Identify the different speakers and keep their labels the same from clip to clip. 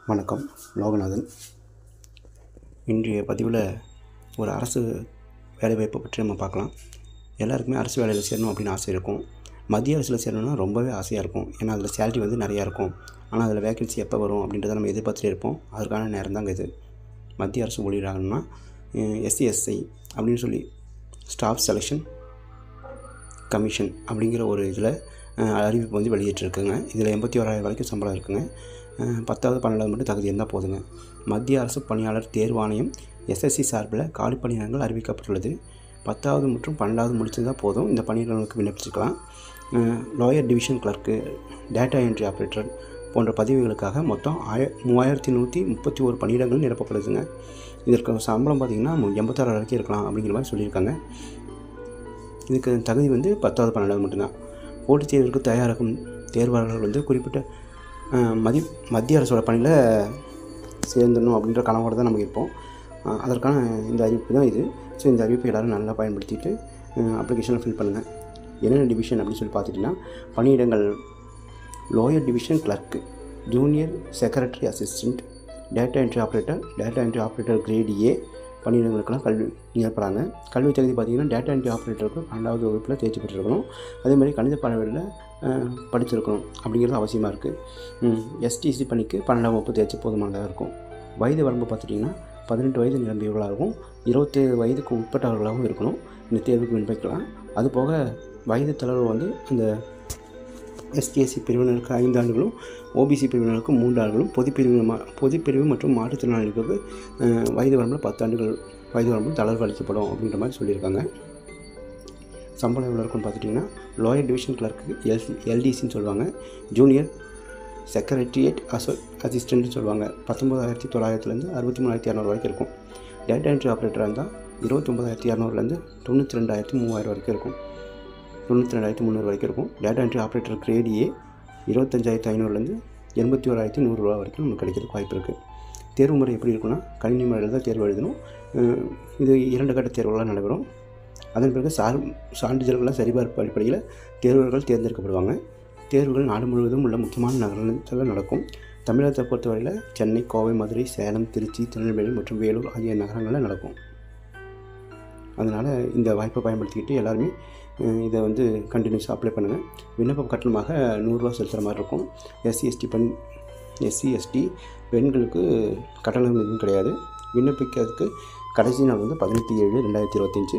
Speaker 1: வணக்கம், லோகநாதன். இன்றைய பதிவில் ஒரு அரசு வேலைவாய்ப்பை பற்றி நம்ம பார்க்கலாம். எல்லாருக்குமே அரசு வேலையில் சேரணும் அப்படின்னு ஆசை இருக்கும். மத்திய அரசில் சேரணும்னா ரொம்பவே ஆசையாக இருக்கும். ஏன்னா அதில் சேலரி வந்து நிறையா இருக்கும். ஆனால் அதில் வேக்கன்சி எப்போ வரும் அப்படின்றத நம்ம எதிர்பார்த்துட்டே இருப்போம். அதற்கான நேரம் தாங்க இது. மத்திய அரசு ஊழியராகணும்னா SCSI அப்படின்னு சொல்லி ஸ்டாஃப் செலெக்ஷன் கமிஷன் அப்படிங்கிற ஒரு இதில் அறிவிப்பு வந்து வெளியிட்டிருக்குங்க. இதில் 81,000 வரைக்கும் சம்பளம் இருக்குங்க. 10வது 12வது மட்டும் தகுதி இருந்தால் போதுங்க. மத்திய அரசு பணியாளர் தேர்வாணையம் SSC சார்பில் காலி பணியிடங்கள் அறிவிக்கப்பட்டுள்ளது. 10வது மற்றும் 12வது முடிச்சிருந்தால் போதும் இந்த பணியிடங்களுக்கு விண்ணப்பிச்சுக்கலாம். Lower division clerk, data entry operator போன்ற பதவிகளுக்காக மொத்தம் 3131 பணியிடங்கள் நிரப்பப்படுதுங்க. இதற்கு சம்பளம் பார்த்திங்கன்னா 86 வரைக்கும் இருக்கலாம் அப்படிங்கிற மாதிரி சொல்லியிருக்காங்க. இதுக்கு தகுதி வந்து 10வது 12வது மட்டும்தான். போட்டித் தேர்விற்கு தயாராகும் தேர்வாளர்கள் வந்து குறிப்பிட்ட மத்திய அரசோட பணியில் சேர்ந்துடணும் அப்படின்ற கனவோடு தான் நம்ம இருப்போம். அதற்கான இந்த அறிவிப்பு தான் இது. ஸோ இந்த அறிவிப்பை எல்லோரும் நல்லா பயன்படுத்திட்டு அப்ளிகேஷனில் ஃபில் பண்ணுங்கள். என்னென்ன டிவிஷன் அப்படின்னு சொல்லி பார்த்துட்டிங்கன்னா, பணியிடங்கள் lower division clerk, junior secretary assistant, data entry operator great A பணியிடங்களுக்கெல்லாம் கல்வி நிரப்புறாங்க. கல்வி தகுதி பார்த்திங்கன்னா டேட்டா என்ட்ரி ஆப்ரேட்டருக்கு 12வது வகுப்பில் தேர்ச்சி பெற்றிருக்கணும். அதேமாதிரி கணித பாடங்களில் படிச்சிருக்கணும் அப்படிங்கிறது அவசியமாக இருக்குது. STC பணிக்கு 12ஆம் வகுப்பு தேர்ச்சி போதுமானதாக இருக்கும். வயது வரம்பு பார்த்துட்டிங்கன்னா 18 வயது நிரம்பியவர்களாகவும் 27 வயதுக்கு உட்பட்டவர்களாகவும் இருக்கணும். இந்த தேர்வுக்கு விண்ணப்பிக்கலாம். அதுபோக வயது தளர்வு வந்து அந்த STSC பிரிவினருக்கு 5 ஆண்டுகளும், OBC பிரிவினருக்கு 3 ஆண்டுகளும், பொதுப்பிரிவு மற்றும் மாற்றுத்திறனாளிகளுக்கு வயது வரம்பில் 10 ஆண்டுகள் வயது வரம்பில் தளர்வு அளிக்கப்படும் அப்படின்ற மாதிரி சொல்லியிருக்காங்க. சம்பளம் எவ்வளோ இருக்குன்னு பார்த்துட்டிங்கன்னா, லோயர் டிவிஷன் கிளர்க்கு LDCன்னு சொல்லுவாங்க, ஜூனியர் செக்ரட்டரியேட் அசிஸ்டண்ட்னு சொல்லுவாங்க, 19,900 63,200 வரைக்கும் இருக்கும். டேட்டா என்ட்ரி ஆப்ரேட்டராக இருந்தால் 29,200 92,000 வரைக்கும் இருக்கும். 92,300 வரைக்கும் இருக்கும். Data entry operator great A 25,500 81,100 வரைக்கும் நமக்கு கிடைக்கிறதுக்கு வாய்ப்பு இருக்குது. தேர்வு முறை எப்படி இருக்குன்னா, கணினி முறையில் தான் தேர்வு எழுதணும். இது 2 கட்ட தேர்வுகளாக நடைபெறும். அதன் பிறகு சான்றிதழ்கள்லாம் சரிபார்ப்பு அடிப்படையில் தேர்வர்கள் தேர்ந்தெடுக்கப்படுவாங்க. தேர்வுகள் நாடு முழுவதும் உள்ள முக்கியமான நகரங்களில் நடக்கும். தமிழகத்தை பொறுத்தவரையில் சென்னை, கோவை, மதுரை, சேலம், திருச்சி, திருநெல்வேலி மற்றும் வேலூர் ஆகிய நகரங்களில் நடக்கும். அதனால் இந்த வாய்ப்பை பயன்படுத்திக்கிட்டு எல்லாருமே இதை வந்து கண்டினியூஸாக அப்ளை பண்ணுங்கள். விண்ணப்ப கட்டணமாக 100 ரூபா செலுத்துகிற மாதிரி இருக்கும். SC ST பெண்களுக்கு கட்டணம் எதுவும் கிடையாது. விண்ணப்பிக்கிறதுக்கு கடைசி நாள் வந்து 18/7/2025.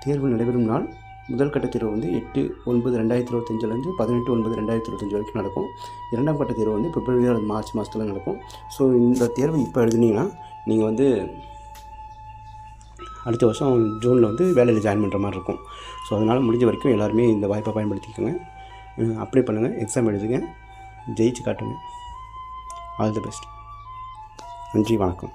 Speaker 1: தேர்வு நடைபெறும் நாள் முதல் கட்ட தேர்வு வந்து 8/9/2025 18/9/2025 வரைக்கும் நடக்கும். 2ஆம் கட்ட தேர்வு வந்து பிப்ரவரி அல்லது மார்ச் மாதத்தில் நடக்கும். ஸோ இந்த தேர்வு இப்போ எழுதுனீங்கன்னா நீங்கள் வந்து அடுத்த வருஷம் ஜூனில் வந்து வேலையில் ஜாயின் பண்ணுற மாதிரி இருக்கும். ஸோ அதனால் முடிஞ்ச வரைக்கும் எல்லாருமே இந்த வாய்ப்பை பயன்படுத்திக்கோங்க. அப்ளை பண்ணுங்கள், எக்ஸாம் எழுதுங்க, ஜெயிச்சு காட்டுங்க. All the best. நன்றி, வணக்கம்.